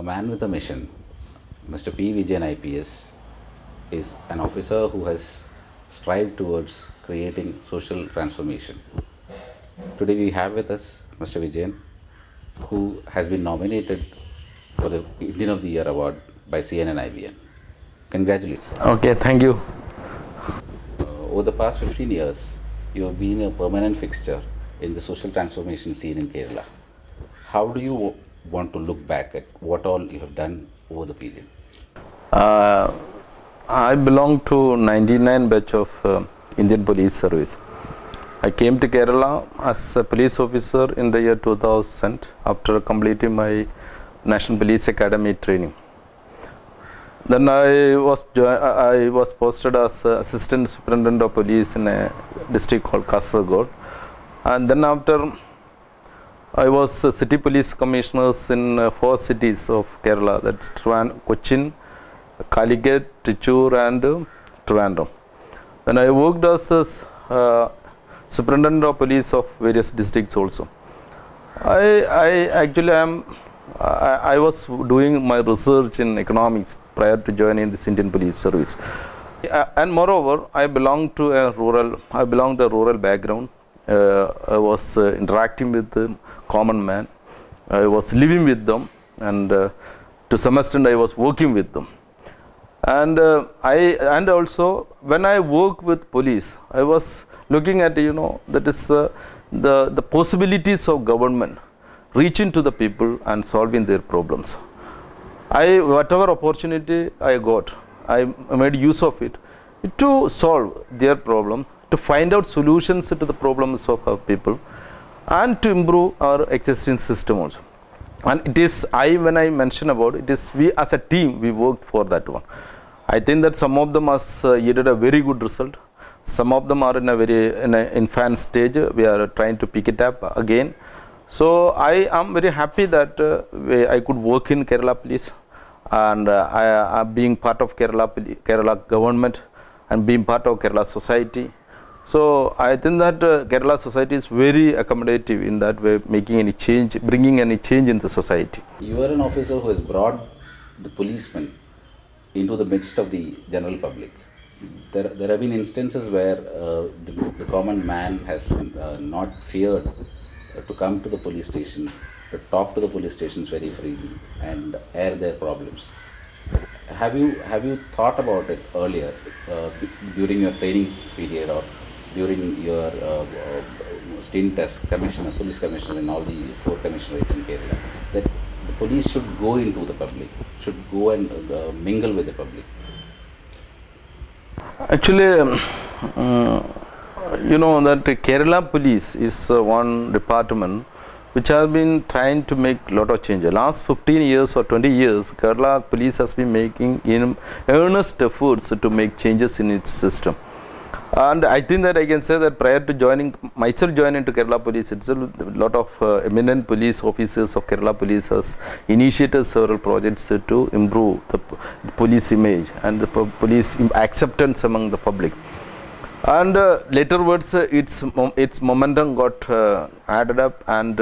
a man with a mission, Mr. P Vijayan IPS, is an officer who has strived towards creating social transformation. Today we have with us Mr. Vijayan, who has been nominated for the Indian of the Year award by CNN IBN. Congratulations. Okay, thank you. Over the past 15 years, you have been a permanent fixture in the social transformation scene in Kerala. How do you want to look back at what all you have done over the period? I belong to 99 batch of Indian Police Service. I came to Kerala as a police officer in the year 2000 after completing my National Police Academy training. Then I was posted as Assistant Superintendent of Police in a district called Kasaragod. And then after, I was City Police Commissioners in 4 cities of Kerala, that's Cochin, Calicut, Trichur and Trivandrum. Then I worked as Superintendent of Police of various districts also. I was doing my research in economics prior to joining this Indian Police Service. And moreover, I belong to a rural background. I was interacting with the common man. I was living with them, and to some extent I was working with them. And also when I work with police, I was looking at that is the possibilities of government reaching to the people and solving their problems. Whatever opportunity I got, I made use of it to solve their problem, to find out solutions to the problems of our people, and to improve our existing system also. And it is when I mention about it, is we as a team, we worked for that one. I think that some of them has yielded a very good result. Some of them are in an infant stage. We are trying to pick it up again. So I am very happy that I could work in Kerala Police, and I am being part of Kerala government and being part of Kerala society. So I think that Kerala society is very accommodative in that way, making any change, bringing any change in the society. You are an officer who has brought the policeman into the midst of the general public. There have been instances where the common man has not feared to come to the police stations, to talk to the police stations very freely and air their problems. Have you thought about it earlier during your training period or during your stint as police commissioner in all the 4 commissionerates in Kerala, that the police should go into the public, should go and mingle with the public? Actually, that Kerala Police is one department which has been trying to make a lot of change. The last 15 years or 20 years, Kerala Police has been making earnest efforts to make changes in its system. And I think that I can say that prior to myself joining to Kerala Police itself, a lot of eminent police officers of Kerala Police has initiated several projects to improve the police image and the police acceptance among the public. And laterwards, its momentum got added up, and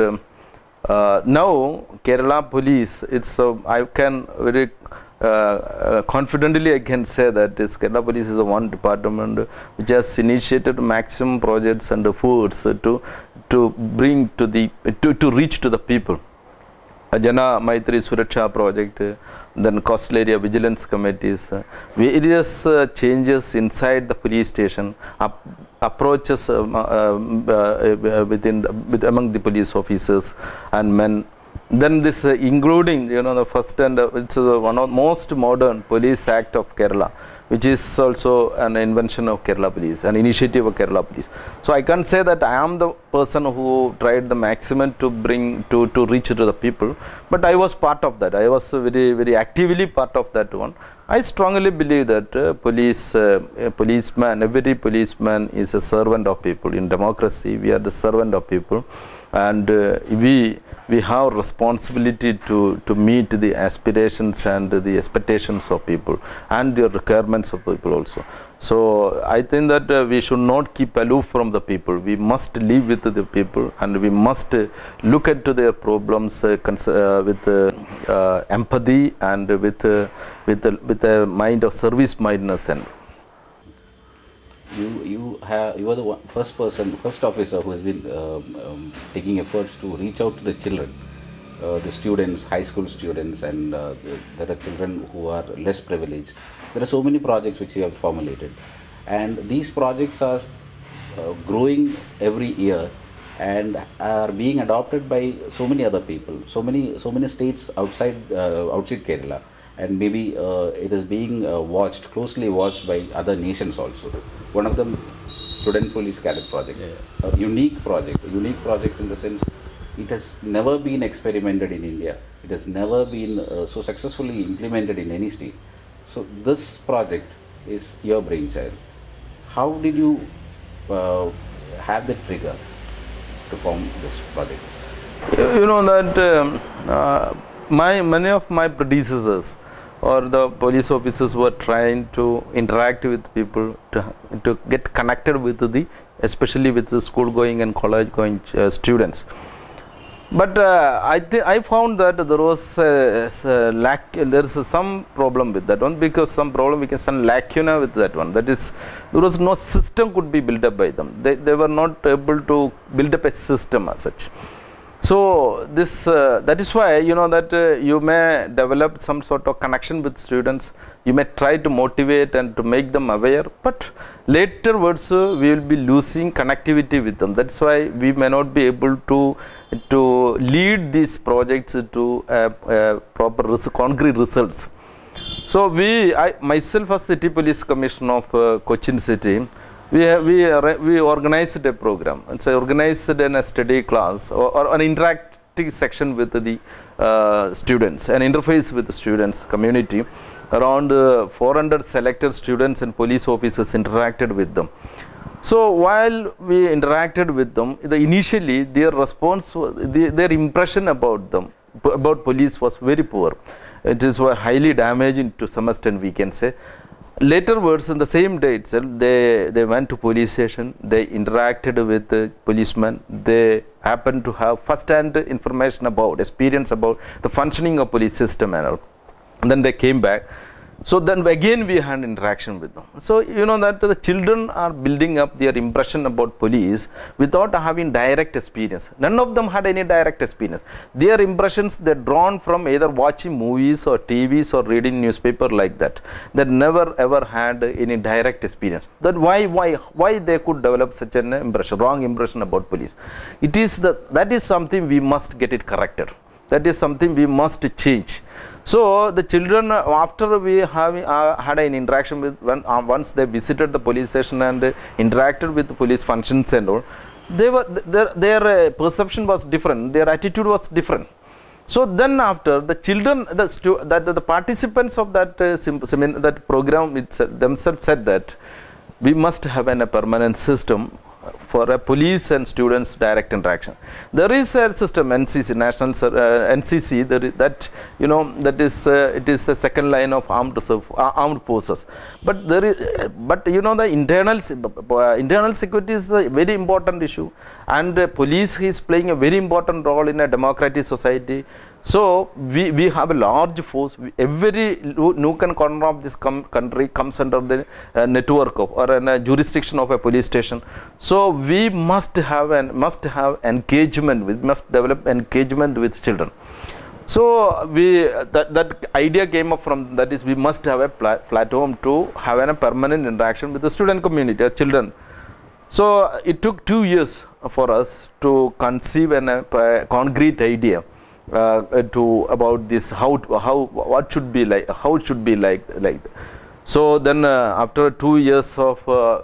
now Kerala Police, I can very confidently I can say that Kerala Police is the one department which has initiated maximum projects and efforts to bring to reach to the people. Jana Maitri Suraksha project, then coastal area vigilance committees, various changes inside the police station, approaches among the police officers and men. Then this including the first and it's one of most modern police act of Kerala, which is also an invention of Kerala Police, an initiative of Kerala Police. So I can't say that I am the person who tried the maximum to bring to reach to the people, but I was part of that. I was very, very actively part of that one. I strongly believe that every policeman is a servant of people. In democracy, we are the servant of people. and we have responsibility to meet the aspirations and the expectations of people and the requirements of people also. So I think that we should not keep aloof from the people. We must live with the people, and we must look into their problems with empathy and with a mind of service mindedness. And you are the first officer who has been taking efforts to reach out to the children, the students, high school students, and there are children who are less privileged. There are so many projects which you have formulated, and these projects are growing every year and are being adopted by so many other people, so many states outside Kerala, and maybe it is being closely watched by other nations also. One of them, Student Police Cadet Project, a unique project in the sense it has never been experimented in India. It has never been so successfully implemented in any state. So this project is your brainchild. How did you have the trigger to form this project? You know that many of my predecessors or the police officers were trying to interact with people to get connected with especially with the school going and college going students. But I found that there was there is some problem with that one, because some lacuna with that one. That is, there was no system could be built up by them. They were not able to build up a system as such. So this that is why, you know, that you may develop some sort of connection with students. You may try to motivate and to make them aware, but later words we will be losing connectivity with them. That's why we may not be able to lead these projects to proper concrete results. So I myself as City Police Commissioner of Cochin City, we organized a program, and so organized a study class or an interactive section with the students, an interface with the students community. Around 400 selected students and police officers interacted with them. So while we interacted with them, initially their response, their impression about them, about police, was very poor. It is highly damaging to some extent, we can say. Later words, in the same day itself, they went to police station, they interacted with the policemen, they happened to have first-hand information about, experience about the functioning of police system and all. And then they came back. So then again we had interaction with them. So you know that the children are building up their impression about police without having direct experience. None of them had any direct experience. Their impressions, they're drawn from either watching movies or TVs or reading newspaper like that. They never ever had any direct experience. Then why they could develop such an impression, wrong impression about police? It is that is something we must get it corrected. That is something we must change. So the children, after we had an interaction with, once they visited the police station and interacted with the police functions and all, their perception was different, their attitude was different. So then after, the children, the participants of that program themselves said that we must have a permanent system for a police and students direct interaction. There is a system, NCC, national NCC, that you know, that is it is the second line of armed forces. But there is, but you know, the internal security is a very important issue, and police is playing a very important role in a democratic society. So we have a large force. Every nook and corner of this country comes under the network of or a jurisdiction of a police station. So we must have engagement. We must develop engagement with children. So that idea came up from that is we must have a platform to have a permanent interaction with the student community, children. So it took 2 years for us to conceive a concrete idea. About this, what should be like, how it should be like. So then after 2 years of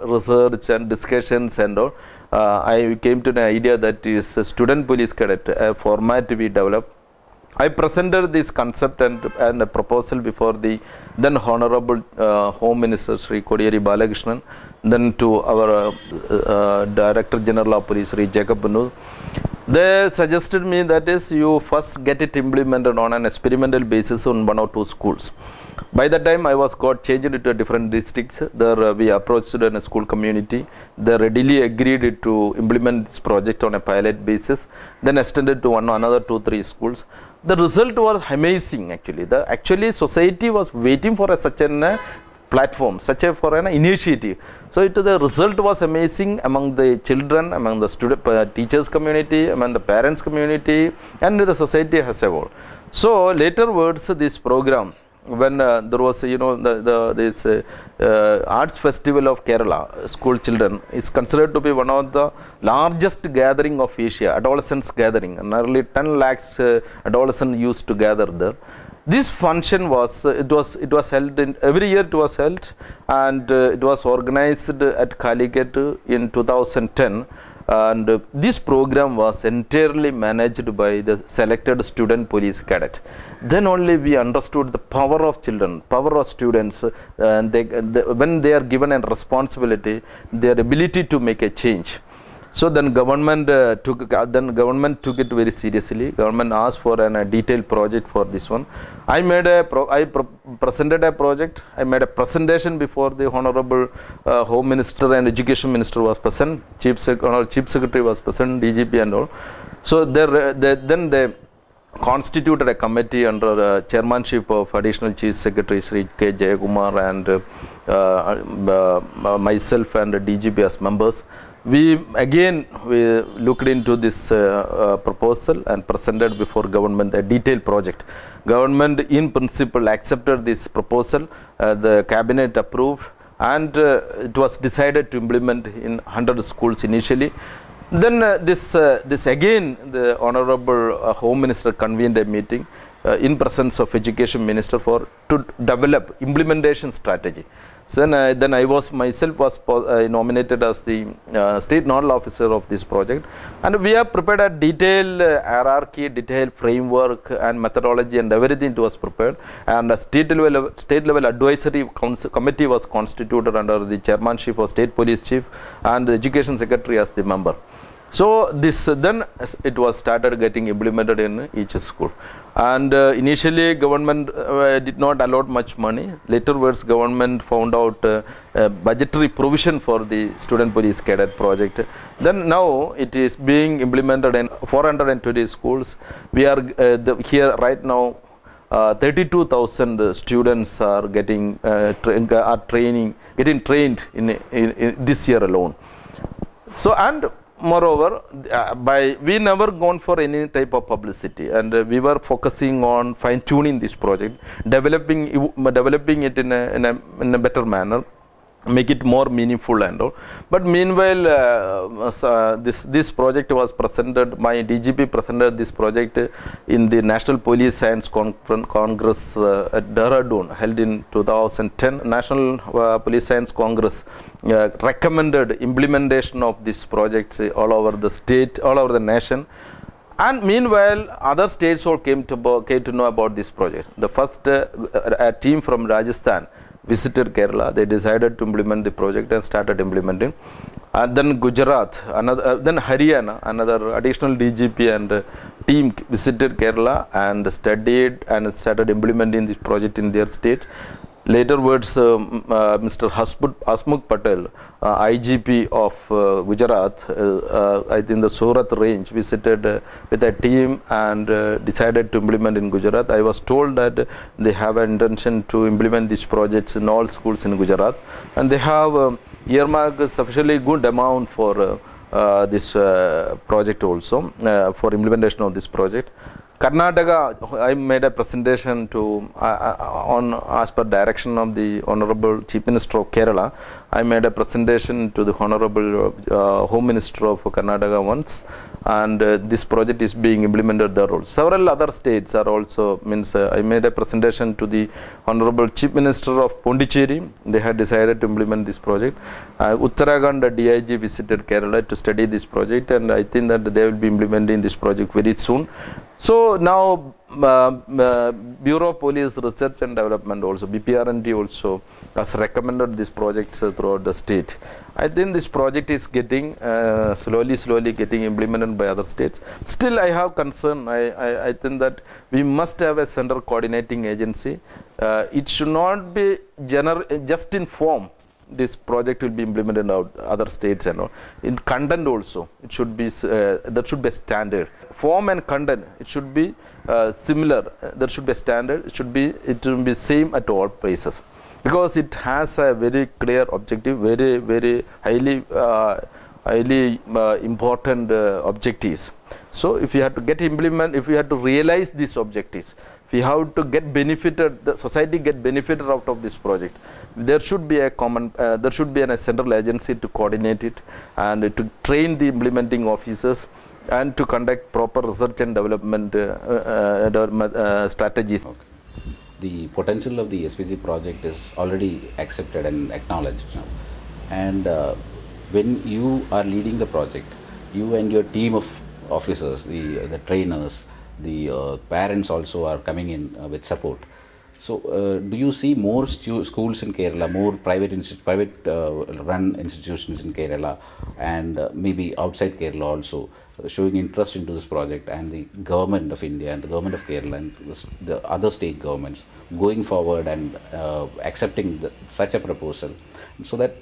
research and discussions and all, I came to the idea that is a student police cadet format we developed. I presented this concept and a proposal before the then Honorable Home Minister Sri Kodiyari Balakrishnan, then to our Director General of Police Sri Jacob Banu. They suggested me that is you first get it implemented on an experimental basis on 1 or 2 schools. By that time I was got changed into different districts. There we approached a school community. They readily agreed to implement this project on a pilot basis. Then extended to another 2-3 schools. The result was amazing actually. Actually society was waiting for such an platform, for an initiative. So the result was amazing among the children, among the student, teachers community, among the parents community, and the society as a whole. So later words, this program, when there was this arts festival of Kerala, school children, is considered to be one of the largest gathering of Asia, adolescents gathering, and nearly 10 lakhs adolescents used to gather there. This function was it was held in every year. It was held, and it was organized at Calicut in 2010. And this program was entirely managed by the selected student police cadet. Then only we understood the power of children, power of students, and when they are given a responsibility, their ability to make a change. So then government took it very seriously. Government asked for a detailed project for this one. I presented a project. I made a presentation before the Honorable Home Minister and Education Minister was present. Chief Secretary was present, DGP and all. So then they constituted a committee under the chairmanship of Additional Chief Secretary Sri K. Jayakumar and myself and DGP as members. We looked into this proposal and presented before government a detailed project. Government in principle accepted this proposal, the cabinet approved, and it was decided to implement in 100 schools initially. Then this again the Honorable Home Minister convened a meeting in presence of Education Minister to develop implementation strategy. So then I was nominated as the state nodal officer of this project, and we have prepared a detailed hierarchy, detailed framework and methodology, and everything was prepared. And a state level advisory committee was constituted under the chairmanship of State Police Chief and the Education Secretary as the member. So then it was started getting implemented in each school, and initially government did not allot much money. Laterwards government found out budgetary provision for the Student Police Cadet Project. Then now it is being implemented in 420 schools. We are here right now. 32,000 students are getting trained in this year alone. So and moreover, we never gone for any type of publicity, and we were focusing on fine-tuning this project, developing it in a better manner, make it more meaningful and all. But meanwhile, this project was presented. My DGP presented this project in the National Police Science Congress at Dehradun, held in 2010. National Police Science Congress recommended implementation of this project all over the state, all over the nation. And meanwhile, other states all came to know about this project. The first a team from Rajasthan visited Kerala. They decided to implement the project and started implementing. And then Gujarat, then Haryana, another additional DGP and team visited Kerala and studied and started implementing this project in their state. Laterwards, Mr. Hasmukh Patel, IGP of Gujarat, I think the Surat range, visited with a team and decided to implement in Gujarat. I was told that they have an intention to implement these projects in all schools in Gujarat, and they have earmarked a sufficiently good amount for this project also, for implementation of this project. Karnataka, I made a presentation to as per direction of the Honorable Chief Minister of Kerala. I made a presentation to the Honorable Home Minister of Karnataka once, and this project is being implemented there also. Several other states are also, I made a presentation to the Honorable Chief Minister of Pondicherry. They had decided to implement this project. Uttarakhand DIG visited Kerala to study this project, and I think that they will be implementing this project very soon. So now Bureau of Police Research and Development also, BPRND also has recommended these projects throughout the state. I think this project is getting slowly getting implemented by other states. Still, I have concern. I think that we must have a central coordinating agency. It should not be just in form. This project will be implemented in other states and all. In content also, it should be there should be a standard. Form and content, it should be similar. There should be a standard. It should be same at all places, because it has a very clear objective, very highly important objectives. So if you have to if you have to realize these objectives, we have to get benefited, the society get benefited out of this project. There should be a common, there should be a central agency to coordinate it and to train the implementing officers and to conduct proper research and development strategies. Okay. The potential of the SPC project is already accepted and acknowledged now. And when you are leading the project, you and your team of officers, the trainers, the parents also are coming in with support. So do you see more schools in Kerala, more private run institutions in Kerala, and maybe outside Kerala also showing interest into this project, and the government of India and the government of Kerala and the other state governments going forward and accepting such a proposal, so that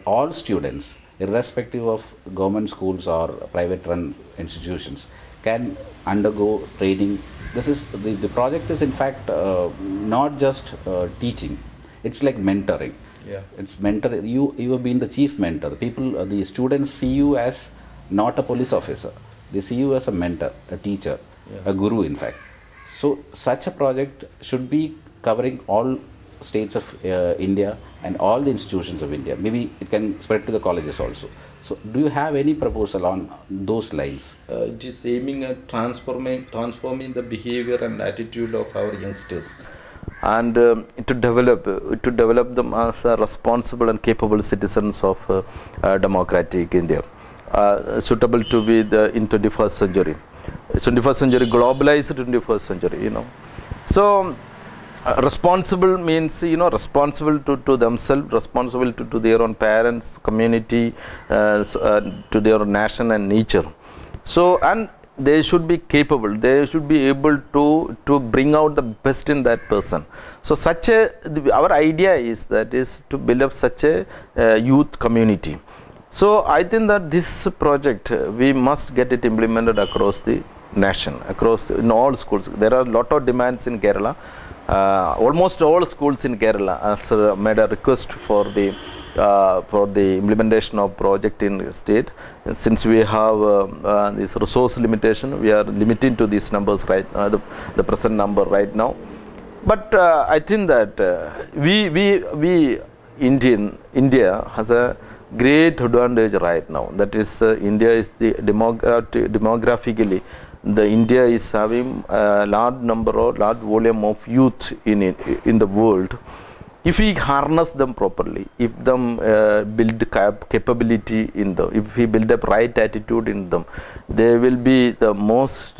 all students, irrespective of government schools or private run institutions, can undergo training? This is the project is in fact not just teaching, it's like mentoring. Yeah. It's mentor. You have been the chief mentor. The students see you as not a police officer. They see you as a mentor, a teacher, a guru in fact. So such a project should be covering all states of India and all the institutions of India. Maybe it can spread to the colleges also. So do you have any proposal on those lines? It is aiming at transforming the behavior and attitude of our youngsters, and to develop them as responsible and capable citizens of democratic India, suitable to be in 21st century. 21st century, globalized 21st century, you know. So responsible means, you know, responsible to themselves, responsible to their own parents, community, to their own nation and nature. So, and they should be capable, they should be able to bring out the best in that person. So our idea is to build up such a youth community. So I think that this project, we must get it implemented across the nation, in all schools. There are a lot of demands in Kerala. Almost all schools in Kerala has made a request for the implementation of project in state. And since we have this resource limitation, we are limiting to these numbers right now, the present number right now. But I think that India has a great advantage right now. That is, India is the demographically. India is having a large volume of youth in the world. If we harness them properly, if them build capability in them, if we build up right attitude in them, they will be the most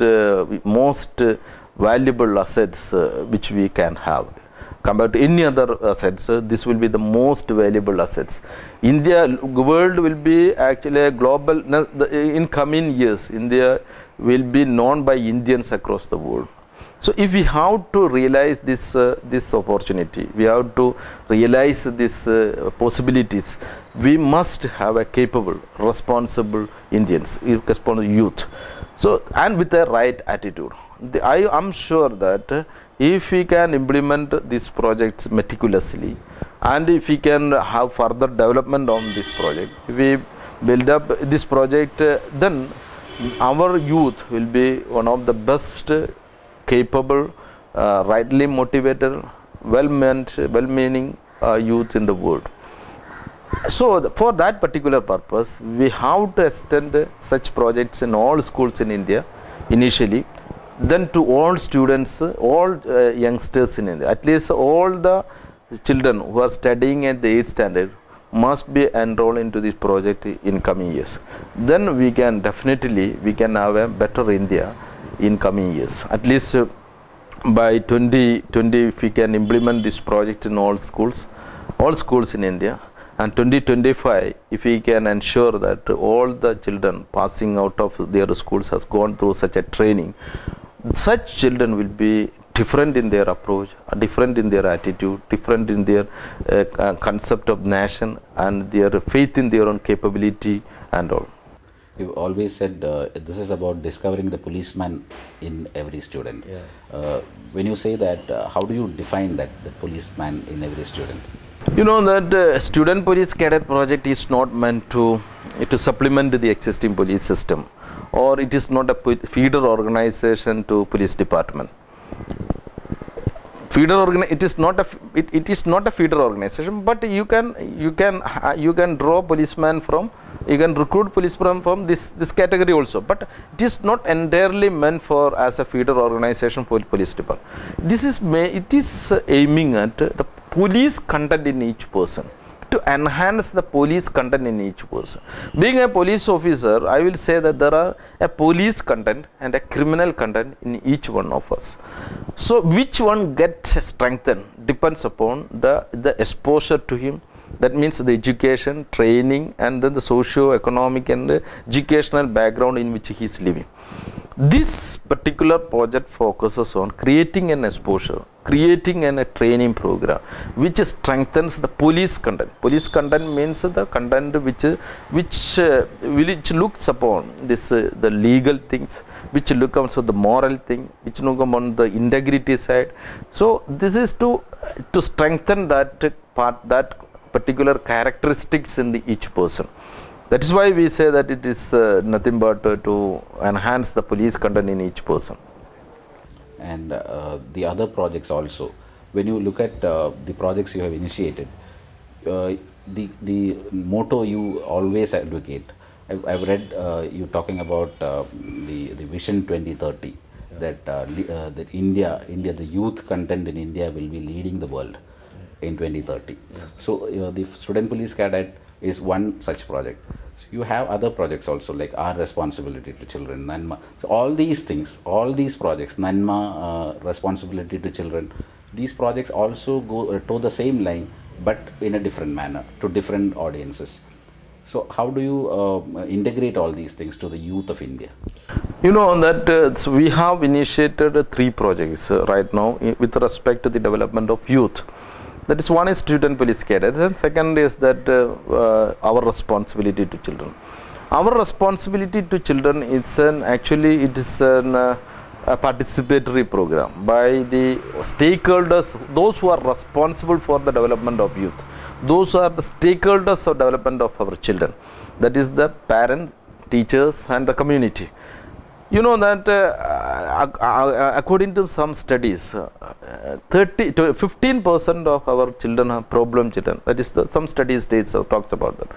valuable assets which we can have. Compared to any other assets, this will be the most valuable assets. World will be actually a global, in coming years, India will be known by Indians across the world. So if we have to realize this opportunity, we have to realize these possibilities, we must have a capable, responsible Indians, responsible youth. So, and with the right attitude. I am sure that if we can implement these projects meticulously, and if we can have further development on this project, if we build up this project, then our youth will be one of the best, capable, rightly motivated, well-meaning youth in the world. So for that particular purpose, we have to extend such projects in all schools in India initially, then to all students, all youngsters in India. At least all the children who are studying at the 8th standard must be enrolled into this project in coming years. Then we can definitely have a better India in coming years. At least by 2020, if we can implement this project in all schools in India, and 2025, if we can ensure that all the children passing out of their schools has gone through such a training, such children will be different in their approach, different in their attitude, different in their concept of nation and their faith in their own capability and all. You always said this is about discovering the policeman in every student. Yeah. When you say that, how do you define that, the policeman in every student? You know that Student Police Cadet Project is not meant to supplement the existing police system, or it is not a feeder organization to police department. It is not a feeder organization, but you can draw policemen from, you can recruit policemen from this category also, but it is not entirely meant for as a feeder organization for police department. It is aiming at the police content in each person, to enhance the police content in each person. Being a police officer, I will say that there are a police content and a criminal content in each one of us. So which one gets strengthened depends upon the exposure to him. That means the education, training, and then the socio-economic and educational background in which he is living. This particular project focuses on creating an exposure, creating a training program which strengthens the police content. Police content means the content which looks upon this the legal things, which look also the moral thing, which look upon the integrity side. So this is to strengthen that part, that particular characteristics in each person. That is why we say that it is nothing but to enhance the police content in each person. And the other projects also, when you look at the projects you have initiated, the motto you always advocate, I've read you talking about the Vision 2030, that India, the youth content in India will be leading the world in 2030. Yeah. So the Student Police Cadet is one such project. So you have other projects also, like Our Responsibility to Children, Nanma. So all these things, all these projects, Nanma, Responsibility to Children, these projects also go to the same line, but in a different manner, to different audiences. So how do you integrate all these things to the youth of India? You know that so we have initiated 3 projects right now with respect to the development of youth. That is, one is Student Police Cadets, and second is that Our Responsibility to Children. Our Responsibility to Children is a participatory program by the stakeholders, those who are responsible for the development of youth. Those are the stakeholders of development of our children. That is the parents, teachers, and the community. You know that according to some studies, 15% of our children are problem children. That is, some studies talks about that.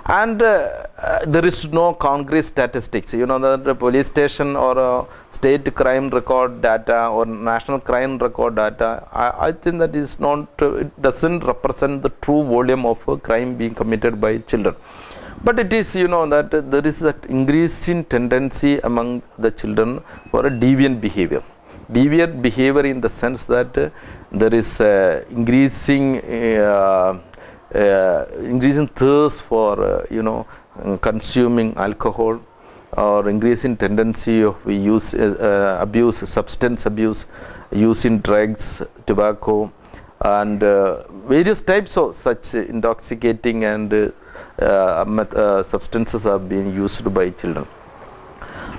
And there is no concrete statistics. You know that the police station or state crime record data or national crime record data, I think that is not, it doesn't represent the true volume of crime being committed by children. But it is, you know, that there is an increasing tendency among the children for a deviant behavior. Deviant behavior in the sense that there is increasing thirst for, consuming alcohol, or increasing tendency of abuse, substance abuse, using drugs, tobacco, and various types of such intoxicating and substances are being used by children.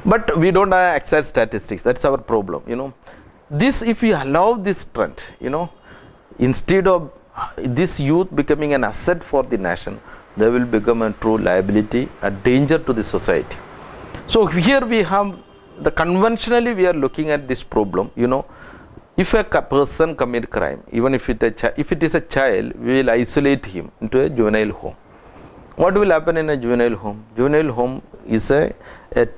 But we don't have exact statistics. That's our problem. This, if we allow this trend, instead of this youth becoming an asset for the nation, they will become a true liability, a danger to the society. So here we have conventionally we are looking at this problem. If a person commit crime, even if it is a child, we will isolate him into a juvenile home. What will happen in a juvenile home? Juvenile home is a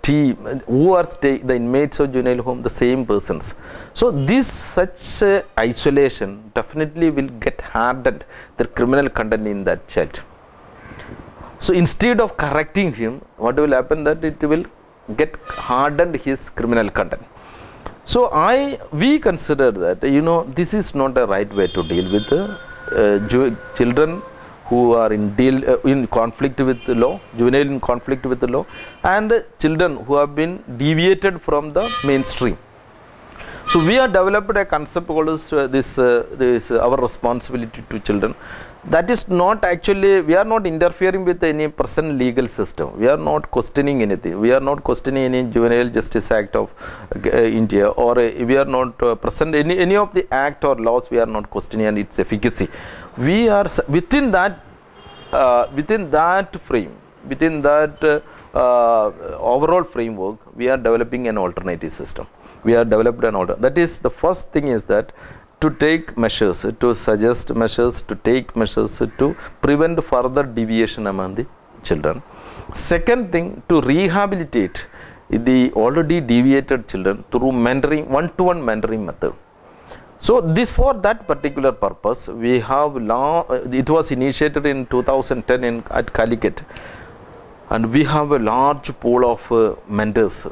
team who are the inmates of juvenile home, the same persons. So such isolation definitely will get hardened the criminal content in that child. So instead of correcting him, what will happen, that it will get hardened his criminal content. So we consider that this is not a right way to deal with children who are in conflict with the law, juvenile in conflict with the law, and children who have been deviated from the mainstream. So we have developed a concept called this our responsibility to children. That is not actually, we are not interfering with any present legal system. We are not questioning anything. We are not questioning any Juvenile Justice Act of India, or we are not present any of the act or laws. We are not questioning and its efficacy. We are within that frame, within that overall framework. We are developing an alternative system. We are developed an order. That is, the first thing is that to take measures, to suggest measures, to take measures to prevent further deviation among the children. Second thing, to rehabilitate the already deviated children through mentoring, one-to-one mentoring method. So this, for that particular purpose, we have it was initiated in 2010 at Calicut, and we have a large pool of mentors.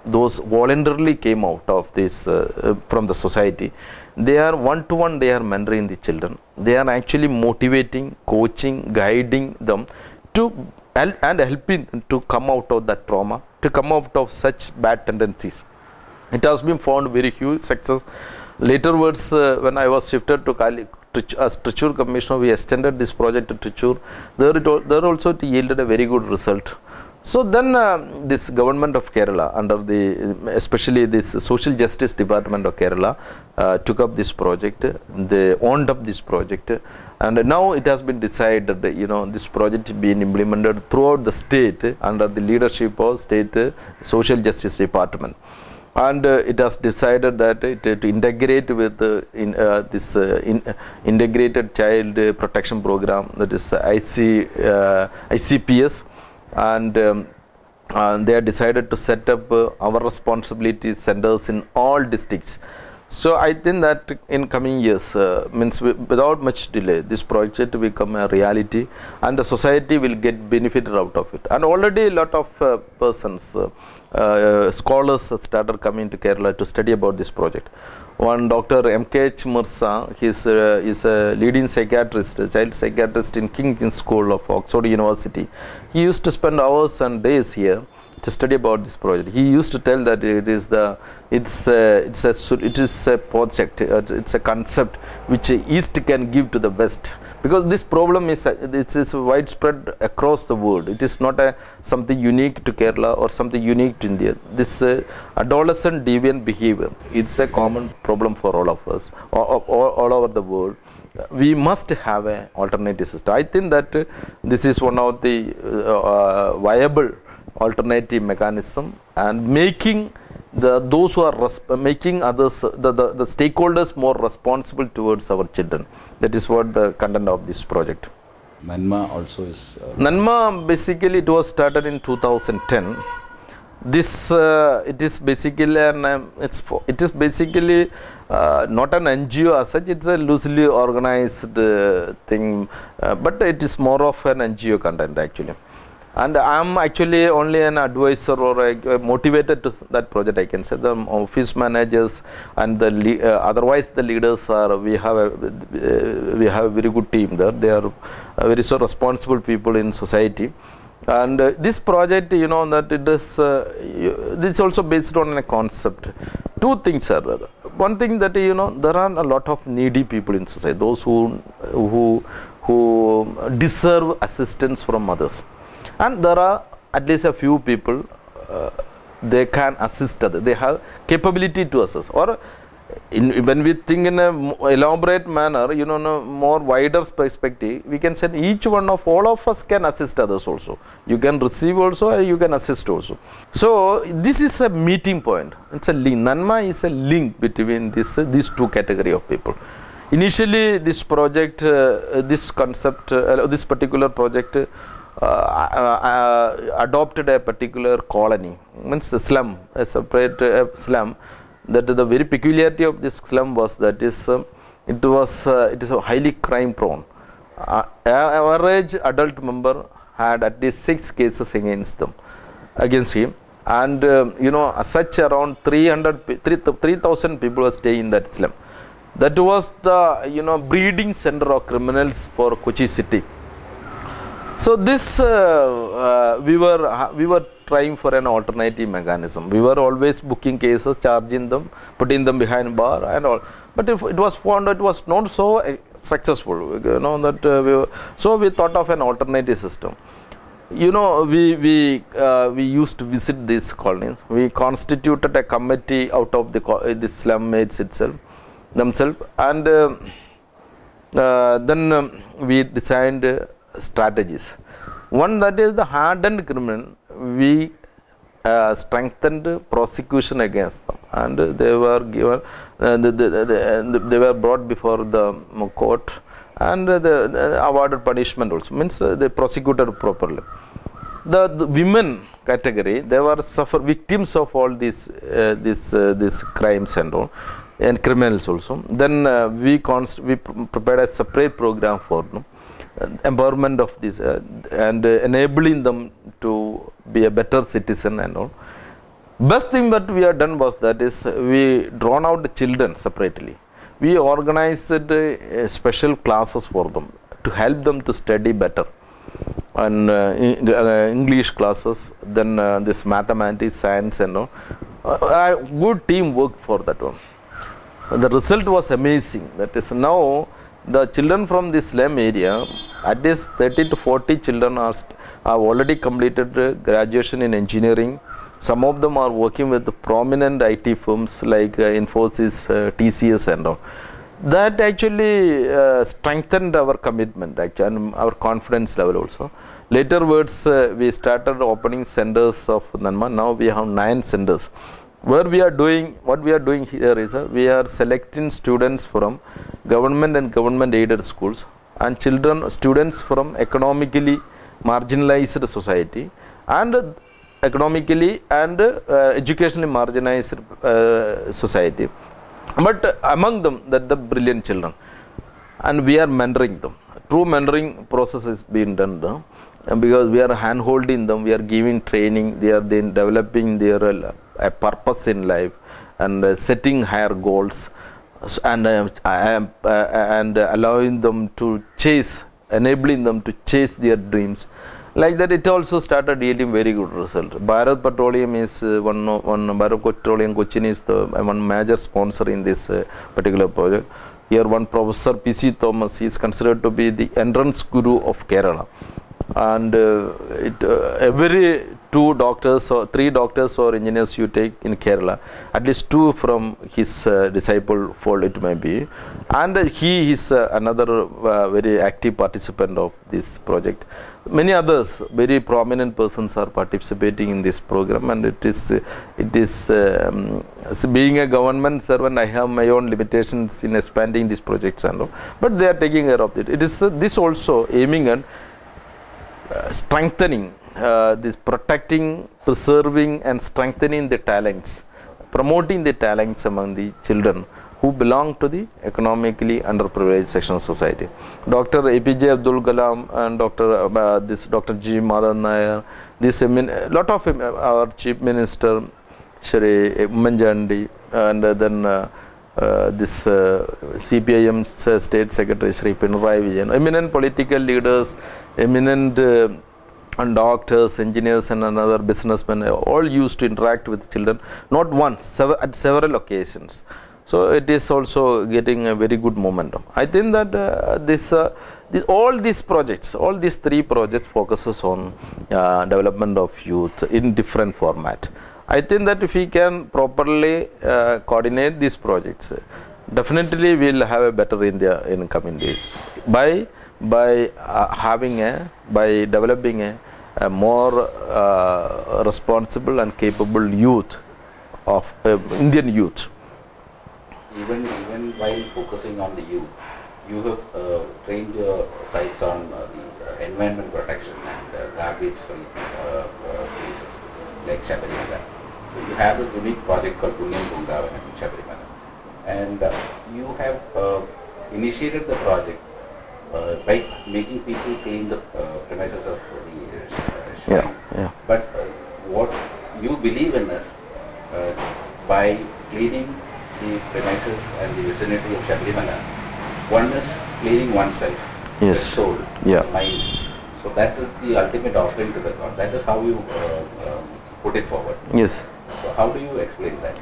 Those voluntarily came out of this from the society. They are one-to-one, they are mentoring the children. They are actually motivating, coaching, guiding them to and helping them to come out of that trauma, to come out of such bad tendencies. It has been found very huge success. Laterwards, when I was shifted to as Trichur Commissioner, we extended this project to Trichur. There also it yielded a very good result. So then this government of Kerala, under especially this Social Justice Department of Kerala, took up this project. They owned up this project, and now it has been decided, this project being implemented throughout the state under the leadership of State Social Justice Department. And it has decided that to integrate with this Integrated Child Protection Program, that is ICPS. And they have decided to set up our responsibility centers in all districts. So I think that in coming years, means without much delay, this project will become a reality, and the society will get benefited out of it. And already a lot of persons, scholars have started coming to Kerala to study about this project. One Dr. M.K.H. Mursa, he is a leading psychiatrist, a child psychiatrist in King's School of Oxford University. He used to spend hours and days here to study about this project. He used to tell that it is a project, it's a concept which East can give to the West, because this problem is widespread across the world. It is not something unique to Kerala or something unique to India. This adolescent deviant behavior, it's a common problem for all of us, all over the world. We must have an alternative system. I think that this is one of the viable alternative mechanism, and making those who are making others, the stakeholders, more responsible towards our children. That is what the content of this project. NANMA also is. NANMA, basically it was started in 2010. This it is basically not an NGO as such. It's a loosely organized thing, but it is more of an NGO content actually. And I am actually only an advisor or a motivated to that project, I can say. The office managers and the otherwise the leaders are, we have a very good team there. They are very so responsible people in society. And this project, that it is, this is also based on a concept. Two things are there. One thing that, there are a lot of needy people in society, those who deserve assistance from others. And there are at least a few people, they can assist others. They have capability to assist. Or when we think in an elaborate manner, more wider perspective, we can say all of us can assist others also. You can receive also, you can assist also. So this is a meeting point. It's a link. NANMA is a link between these two categories of people. Initially, this project, this concept, this particular project, adopted a particular colony, means the slum, a separate slum. That the very peculiarity of this slum was that it is highly crime prone. Average adult member had at least 6 cases against him, and such around 3,000 people were staying in that slum. That was the breeding center of criminals for Kochi city. So this we were trying for an alternative mechanism. We were always booking cases, charging them, putting them behind bar and all. But if it was found it was not so successful, so we thought of an alternative system. We used to visit these colonies. We constituted a committee out of the slum mates themselves, and then we designed strategies. One, that is the hardened criminal, we strengthened prosecution against them, and they were given they were brought before the court, and awarded punishment also, means they prosecuted properly. The women category, they were victims of all these crimes and all, and criminals also. Then we prepared a separate program for them, empowerment of this and enabling them to be a better citizen and all. Best thing that we have done was that is we drawn out the children separately. We organized special classes for them to help them to study better, and English classes, then this mathematics, science and all. Good team worked for that one. The result was amazing. That is, now the children from this slum area, at least 30 to 40 children have already completed graduation in engineering. Some of them are working with the prominent IT firms like Infosys, TCS and all. That actually strengthened our commitment and our confidence level also. Later words, we started opening centers of Nanma. Now we have 9 centers. What we are doing here is we are selecting students from government and government aided schools, and students from economically marginalized society, and economically and educationally marginalized society. But among them, the brilliant children, and we are mentoring them. True mentoring process is being done now, because we are hand holding them, we are giving training, they are then developing their a purpose in life, and setting higher goals, and allowing them to enabling them to chase their dreams. Like that, it also started yielding very good result. Bharat Petroleum is Bharat Petroleum Cochin is the one major sponsor in this particular project. Here, one Professor PC Thomas is considered to be the entrance guru of Kerala, and every 2 doctors or 3 doctors or engineers you take in Kerala, at least 2 from his disciple fold it may be, and he is another very active participant of this project. Many others very prominent persons are participating in this program, and it is being a government servant, I have my own limitations in expanding these projects and all, but they are taking care of it. It is this also aiming at strengthening this, protecting, preserving and strengthening the talents, promoting the talents among the children who belong to the economically underprivileged section of society. Dr. APJ Abdul Kalam and Dr. G. Madan Nair, lot of our Chief Minister Shri Manjandi, and then this CPIM State Secretary Shri Pinarayi Vijayan, eminent political leaders, eminent and doctors, engineers and another businessmen, all used to interact with children, not once, at several occasions. So it is also getting a very good momentum. I think that all these 3 projects focuses on development of youth in different format. I think that if we can properly coordinate these projects, definitely we will have a better India in coming days by developing a more responsible and capable youth of Indian youth. Even while focusing on the youth, you have trained your sites on the environment protection and garbage-free places like Shabarimala. So you have this unique project called Punyam Pungavanam in Shabarimala, and you have initiated the project by making people clean the premises of the shrine. Yeah. But what you believe in this by cleaning the premises and the vicinity of Shabarimala. One is cleaning oneself, the soul, the mind. So that is the ultimate offering to the God. That is how you put it forward. Yes. So how do you explain that?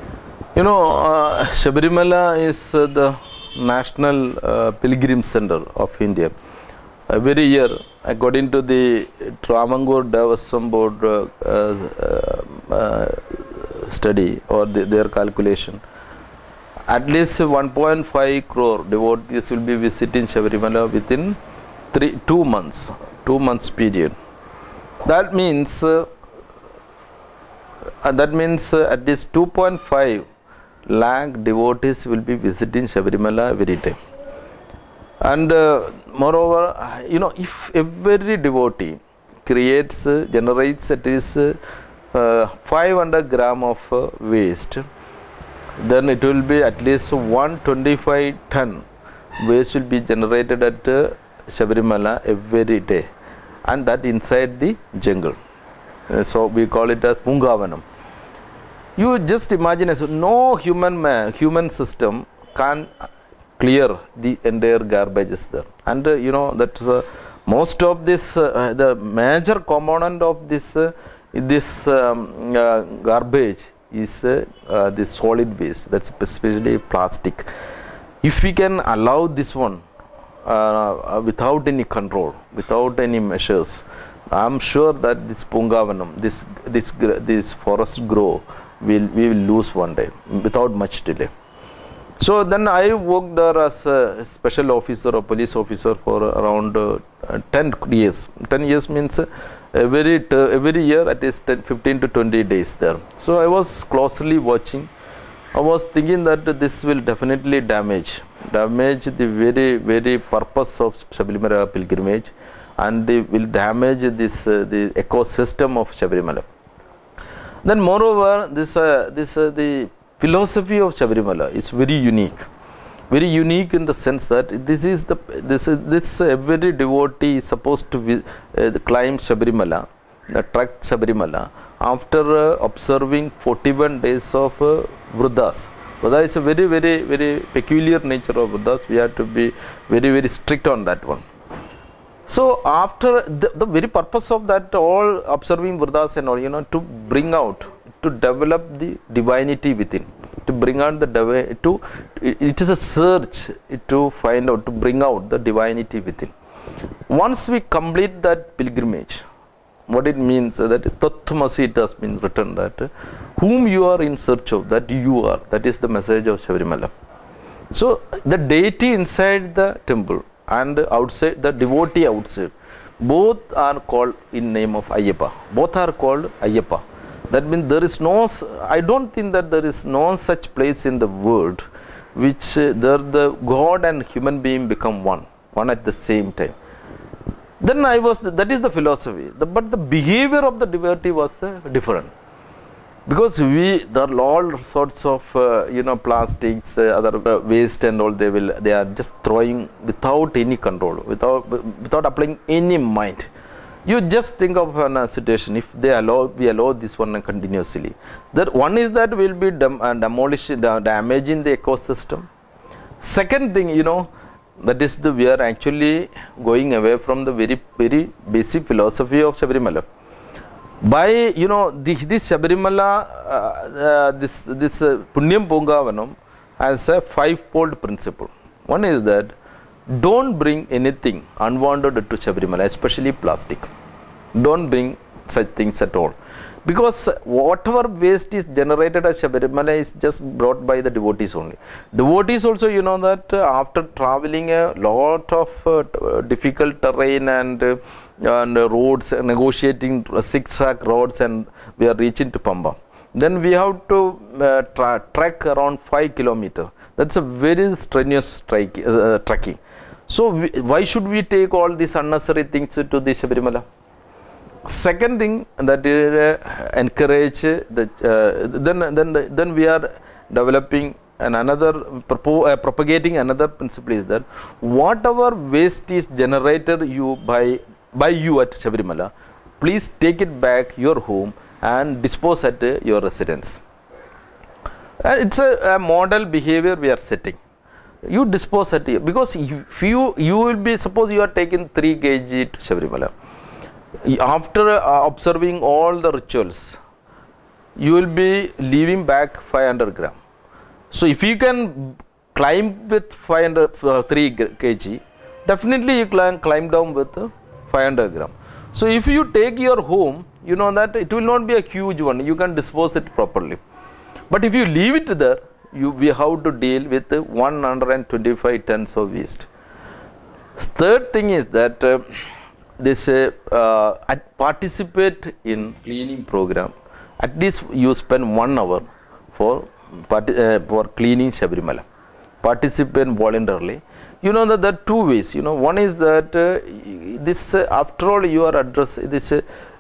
You know, Shabarimala is the national pilgrim center of India. Every year, according to the Travancore Devasam Board study or their calculation, at least 1.5 crore devotees will be visiting Shabarimala within 2 months period. That means at least 2.5 lakh devotees will be visiting Shabarimala every day. And moreover, you know, if every devotee generates at least 500 gram of waste, then it will be at least 125 ton waste will be generated at Shabarimala every day, and that inside the jungle. So we call it as Pungavanam. You just imagine, no human system can clear the entire garbages there, and you know that most of this the major component of this garbage is this solid waste, that's especially plastic. If we can allow this one without any control, without any measures, I am sure that this Pungavanam, this forest grow we will lose one day without much delay. So then I worked there as a special officer or police officer for around 10 years. 10 years means every year at least 15 to 20 days there. So I was closely watching. I was thinking that this will definitely damage the very purpose of Shabarimala pilgrimage, and they will damage the ecosystem of Shabarimala. Then moreover, the philosophy of Shabarimala is very unique in the sense that this every devotee is supposed to climb Shabarimala, trek Shabarimala after observing 41 days of Vriddhas. Vriddha is a very peculiar nature of Vriddhas. We have to be very strict on that one. So after the very purpose of that all observing Vriddhas and all, you know, to bring out, to develop the divinity within, to bring out the it is a search to find out, to bring out the divinity within. Once we complete that pilgrimage, what it means that Tattvamasi, it has been written that whom you are in search of, that you are, that is the message of Shabarimala. So the deity inside the temple and outside, the devotee outside, both are called in name of Ayyappa. Both are called Ayyappa. That means there is no, I don't think that there is no such place in the world which the God and human being become one at the same time. Then that is the philosophy. But the behavior of the devotee was different. Because there are all sorts of plastics, other waste and all, they are just throwing without any control, without applying any mind. You just think of a situation, if we allow this one continuously. That one is that will be damaging the ecosystem. Second thing, that is we are actually going away from the very basic philosophy of Shabarimala. By this Shabarimala, this Punyam Pungavanam has a 5-fold principle. One is that don't bring anything unwanted to Shabarimala, especially plastic. Don't bring such things at all, because whatever waste is generated at Shabarimala is just brought by the devotees only. Devotees also, that after traveling a lot of difficult terrain and roads, negotiating zigzag roads, and we are reaching to Pamba. Then we have to trek around 5 kilometers. That's a very strenuous trekking. So why should we take all these unnecessary things to the Shabarimala? Second thing, that encourage then we are developing propagating another principle is that whatever waste is generated by you at Shabarimala, please take it back your home and dispose at your residence. It's a model behavior we are setting. You dispose at your, because if you will be, suppose you are taking 3 kg to Sabarimala. After observing all the rituals, you will be leaving back 500 gram. So if you can climb with 3 kg, definitely you can climb down with 500 gram. So if you take your home, you know that it will not be a huge one, you can dispose it properly. But if you leave it there, we have to deal with 125 tons of waste. Third thing is that participate in cleaning program. At least you spend 1 hour for cleaning Sabarimala. Participate voluntarily. You know that there are 2 ways. You know, one is that after all you are addressing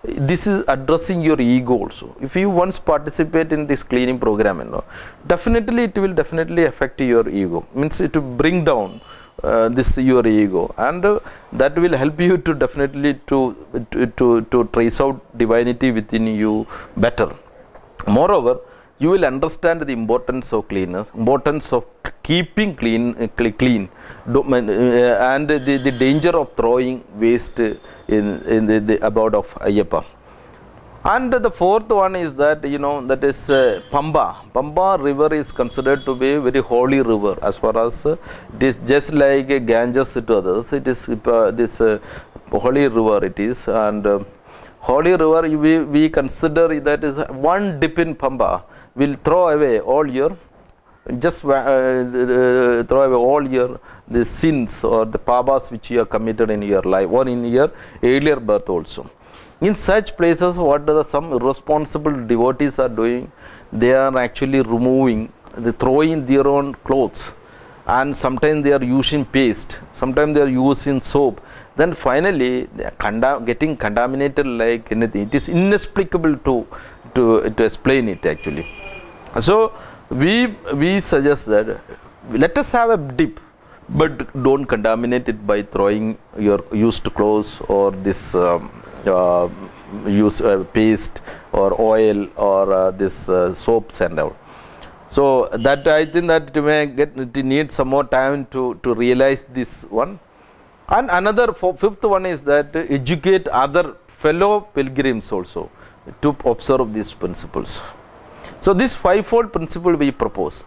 this is addressing your ego also. If you once participate in this cleaning program, you know, definitely it will definitely affect your ego. Means it will bring down your ego, and that will help you to definitely to trace out divinity within you better. Moreover, you will understand the importance of cleanness, importance of keeping clean, and the danger of throwing waste in the abode of Ayyappa. And the fourth one is that, you know, that is Pamba. Pamba river is considered to be a very holy river, as far as it is just like Ganges to others. It is this holy river it is, and holy river we consider that is one dip in Pamba will throw away all your throw away all your the sins or the pabas which you have committed in your life or in your earlier birth also. In such places, what some irresponsible devotees are doing, they are actually removing, throwing their own clothes, and sometimes they are using paste, sometimes they are using soap. Then finally they are getting contaminated like anything. It is inexplicable to explain it actually. So we suggest that let us have a dip, but don't contaminate it by throwing your used clothes or this paste or oil or this soaps and all. So that I think that it needs some more time to realize this one. And another fifth one is that educate other fellow pilgrims also to observe these principles. So this 5-fold principle we propose.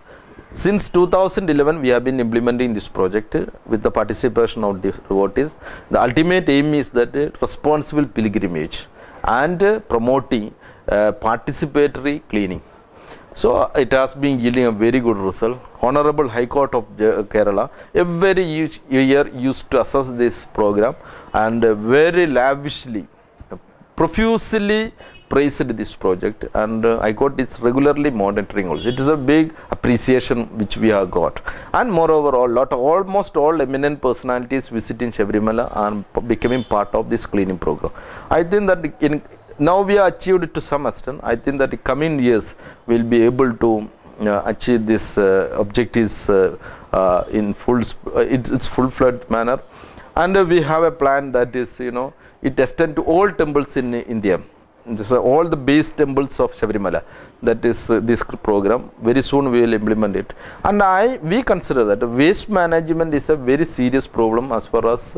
Since 2011 we have been implementing this project with the participation of devotees. The ultimate aim is that responsible pilgrimage and promoting participatory cleaning. So it has been yielding a very good result. Honorable High Court of Kerala every year used to assess this program and very lavishly, profusely praised this project, and I got is regularly monitoring also. It is a big appreciation which we have got, and moreover almost all eminent personalities visiting Sabarimala are becoming part of this cleaning program. I think that now we have achieved it to some extent. I think that in coming years we will be able to achieve this objectives in its full-fledged manner, and we have a plan that is, you know, it extends to all temples in India. This all the base temples of Sabarimala. That is this program. Very soon we will implement it. And we consider that waste management is a very serious problem as far as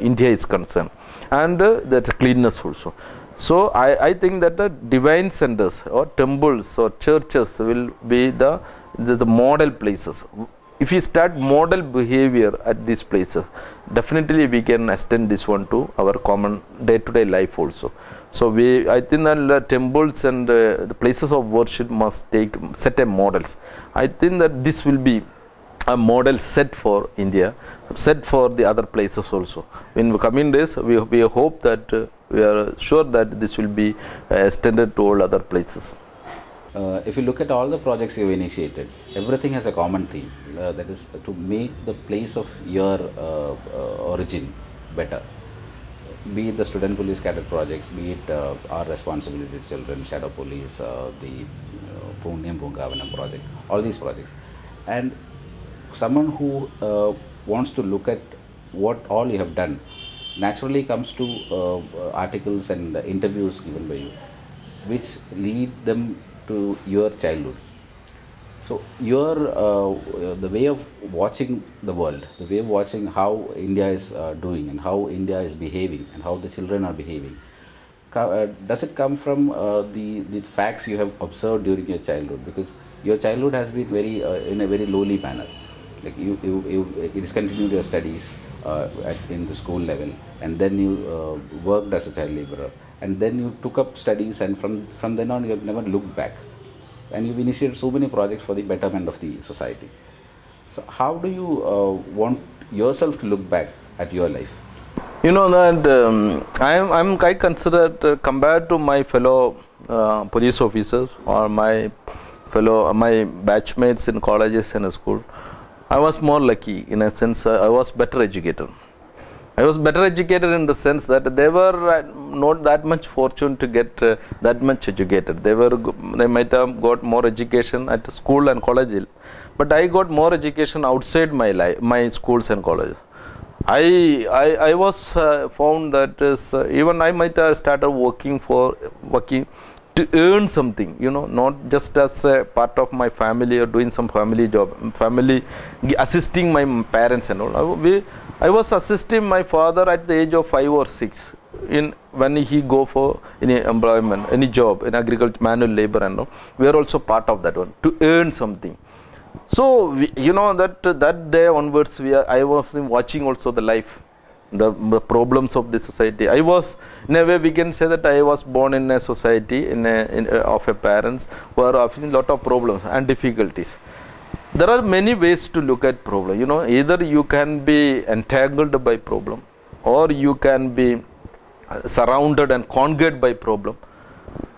India is concerned, and that cleanness also. So I think that the divine centers or temples or churches will be the model places. If we start model behavior at these places, definitely we can extend this one to our common day-to-day life also. So I think that the temples and the places of worship must set a models. I think that this will be a model set for India, set for the other places also. In the coming days, we hope that we are sure that this will be extended to all other places. If you look at all the projects you have initiated, everything has a common theme, that is to make the place of your origin better. Be it the Student Police Cadet Projects, be it our responsibility to children, Shadow Police, the Punyam Pungavanam project, all these projects. And someone who wants to look at what all you have done naturally comes to articles and interviews given by you. which lead them to your childhood. So your the way of watching the world, the way of watching how India is doing and how India is behaving and how the children are behaving, does it come from the facts you have observed during your childhood? Because your childhood has been very in a very lowly manner. Like you discontinued your studies in the school level, and then you worked as a child laborer, and then you took up studies, and from then on you have never looked back, and you've initiated so many projects for the betterment of the society. So how do you want yourself to look back at your life? You know that I consider compared to my fellow police officers or my batchmates in colleges and school, I was more lucky in a sense. I was better educated. I was better educated in the sense that they were not that much fortunate to get that much educated. They might have got more education at school and college, but I got more education outside my schools and colleges. I was found that even I might have started working to earn something, not just as a part of my family or doing some family job, assisting my parents and all. I was assisting my father at the age of 5 or 6 when he go for any employment, any job in agriculture, manual labor and all. We are also part of that one to earn something. So that day onwards, I was watching also the life, the problems of the society. I was, in a way, we can say that I was born in a society of a parents who are facing a lot of problems and difficulties. There are many ways to look at problem. Either you can be entangled by problem, or you can be surrounded and conquered by problem,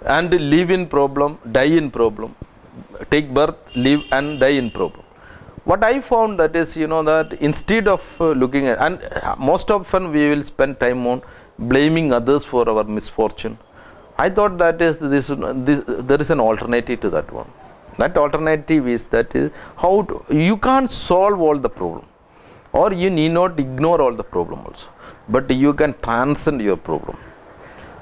and live in problem, die in problem. Take birth, live and die in problem. What I found that is, that instead of looking at, and most often we will spend time on blaming others for our misfortune. I thought that is there is an alternative to that one. That alternative is you can't solve all the problem, or you need not ignore all the problem also, but you can transcend your problem.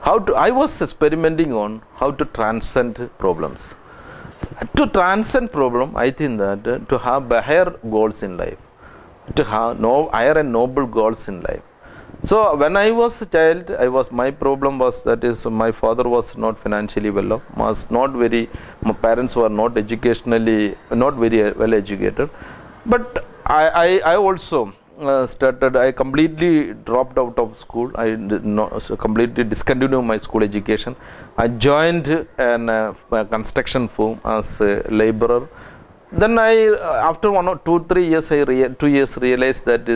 I was experimenting on how to transcend problems. To transcend problem, I think that to have higher goals in life, to have higher and noble goals in life. So when I was a child, my problem was my father was not financially well off, my parents were not educationally, not very well educated. But I also I completely dropped out of school. I did not completely discontinued my school education. I joined a construction firm as a laborer. Then after 1 or 2, 3 years, 2 years realized that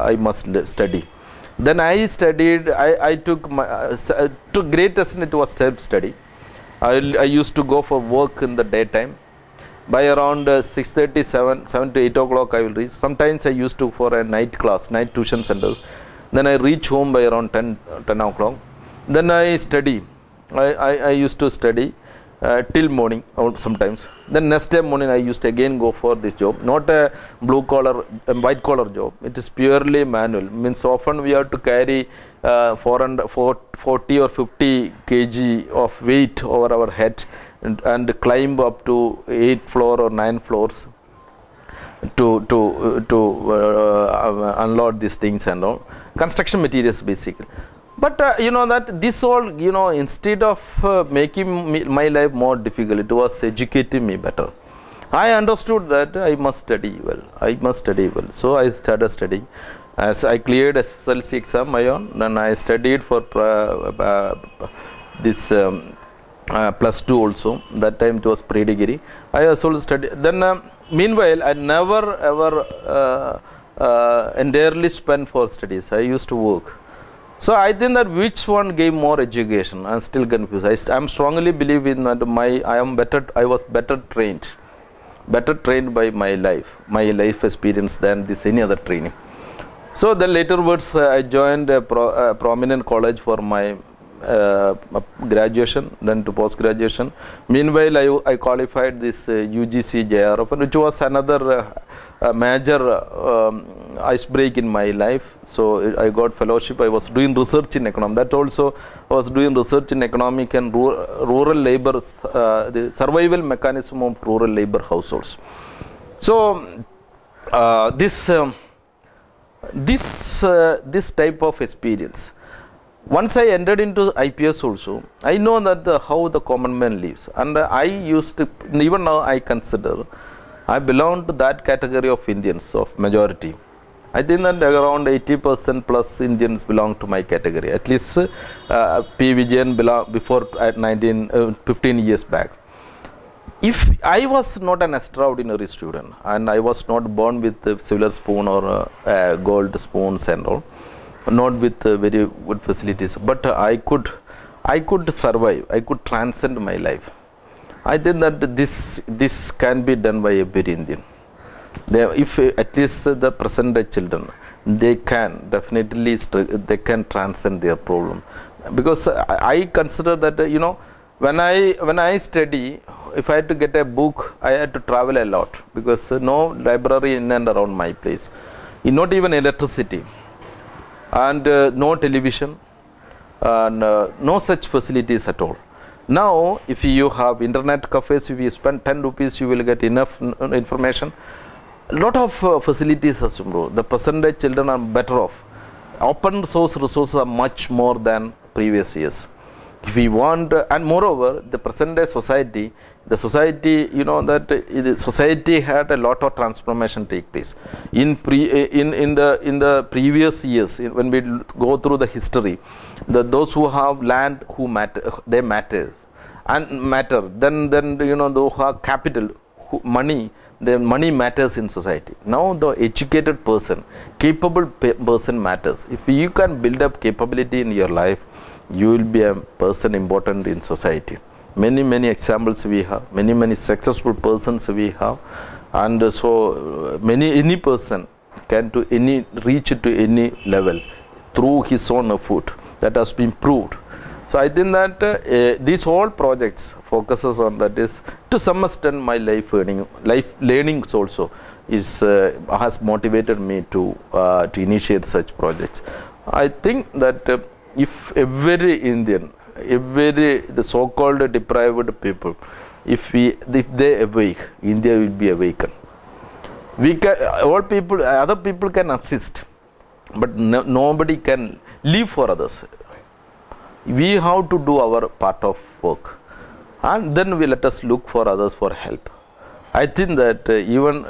I must study. Then I studied. I took to great extent it was self-study. I used to go for work in the daytime. By around 6:30, 7 to 8 o'clock I will reach. Sometimes I used to for a night class, night tuition centers. Then I reach home by around 10 o'clock. Then I study. I used to study till morning or sometimes. Then next day morning I used to again go for this job. Not a blue collar, white collar job. It is purely manual. Means often we have to carry 40 or 50 kg of weight over our head. And climb up to 8 floors or 9 floors to unload these things and all. Construction materials basically. But that this all, instead of making my life more difficult, it was educating me better. I understood that I must study well. So I started studying. As I cleared SSLC exam my own, then I studied for this plus 2 also. That time it was pre-degree. I also studied. Then meanwhile, I never ever entirely spent for studies. I used to work. So I think that which one gave more education? I'm still confused. I am strongly believe in that I was better trained by my life experience than this any other training. So then later words I joined a prominent college for my graduation, then to post-graduation. Meanwhile, I qualified this UGC JRF, which was another major icebreak in my life. So I got fellowship. I was doing research in economics. That also I was doing research in economic and rural labor, the survival mechanism of rural labor households. So this type of experience. Once I entered into IPS also, I know that how the common man lives, and I used to, even now I consider, I belong to that category of Indians of majority. I think that around 80% plus Indians belong to my category. At least P Vijayan belong before 15 years back. If I was not an extraordinary student and I was not born with a silver spoon or gold spoons and all, not with very good facilities, but I could survive, I could transcend my life. I think that this can be done by every Indian. If at least the present day children, they can definitely transcend their problem, because I consider that when I study, if I had to get a book, I had to travel a lot, because no library in and around my place, not even electricity, and no television, and no such facilities at all. Now, if you have internet cafes, if you spend 10 rupees, you will get enough information. A lot of facilities has improved. The present day children are better off. Open source resources are much more than previous years. If we want, and moreover, the present day society, the society had a lot of transformation take place. In the previous years, when we go through the history, those who have land, they matters and matter. Then those who have capital, money, the money matters in society. Now the educated person, capable person matters. If you can build up capability in your life, you will be a person important in society. Many examples we have, many successful persons we have, and so any person can reach to any level through his own effort. That has been proved. So I think that these whole projects focuses on that is to some extent my life learning also has motivated me to initiate such projects. I think that if every Indian, the so-called deprived people, if they awake, India will be awakened. Other people can assist, but nobody can live for others. We have to do our part of work, and then we let us look for others for help. I think that even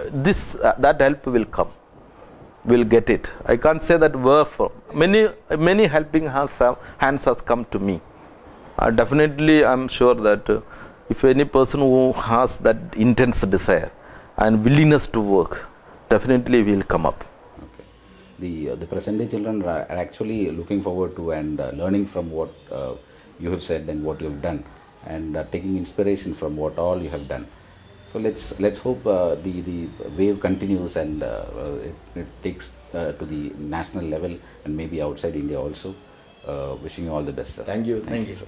that help will come. We'll get it. I can't say that where from. Many helping hands has come to me. Definitely, I'm sure that if any person who has that intense desire and willingness to work, definitely will come up. Okay. The present day children are actually looking forward to and learning from what you have said and what you have done, and taking inspiration from what all you have done. So let's hope the wave continues and it takes to the national level and maybe outside India also. Wishing you all the best, sir. Thank you. Thank you, sir.